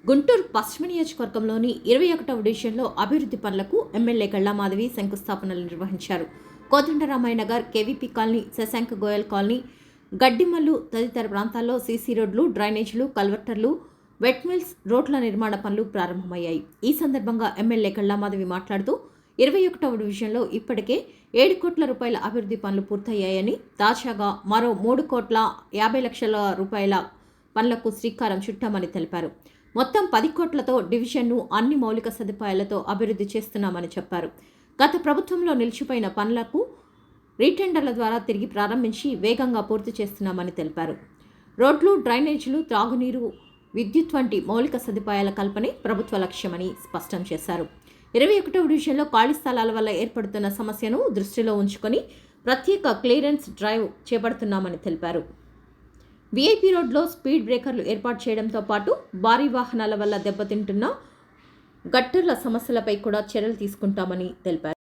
గుంటూరు పశ్చిమ నియోజకవర్గంలోని 21వ డివిజన్లో అభివృద్ధి పనులకు ఎమ్మెల్యే గళ్లామాధవి శంకుస్థాపనలు నిర్వహించారు. Kodandaramayya Nagar, KVP colony, Shashanka Goyal colony, గడ్డిమల్లు తదితర ప్రాంతాల్లో సీసీ రోడ్లు, డ్రైనేజీలు, కల్వర్టర్లు, వెట్ మిల్స్, రోడ్ల నిర్మాణ పనులు ప్రారంభమయ్యాయి. ఈ సందర్భంగా ఎమ్మెల్యే గళ్లామాధవి మాట్లాడుతూ 21వ డివిజన్లో ఇప్పటికే 7 కోట్ల రూపాయల అభివృద్ధి పనులు పూర్తయ్యాయని, తాజాగా మరో 3 కోట్ల 50 లక్షల రూపాయల పనులకు శ్రీకారం చుట్టామని తెలిపారు. మొత్తం 10 కోట్లతో డివిజన్ను అన్ని మౌలిక సదుపాయాలతో అభివృద్ధి చేస్తున్నామని చెప్పారు. గత ప్రభుత్వంలో నిలిచిపోయిన పనులకు రీటెండర్ల ద్వారా తిరిగి ప్రారంభించి వేగంగా పూర్తి చేస్తున్నామని తెలిపారు. రోడ్లు, డ్రైనేజీలు, త్రాగునీరు, విద్యుత్ వంటి మౌలిక సదుపాయాల కల్పనే ప్రభుత్వ లక్ష్యమని స్పష్టం చేశారు. 21వ డివిజన్లో ఖాళీ స్థలాల వల్ల ఏర్పడుతున్న సమస్యను దృష్టిలో ఉంచుకొని ప్రత్యేక క్లియరెన్స్ డ్రైవ్ చేపడుతున్నామని తెలిపారు. వీఐపీ రోడ్లో స్పీడ్ బ్రేకర్లు ఏర్పాటు చేయడంతో పాటు భారీ వాహనాల వల్ల దెబ్బతింటున్న గట్టర్ల సమస్యలపై కూడా చర్యలు తీసుకుంటామని తెలిపారు.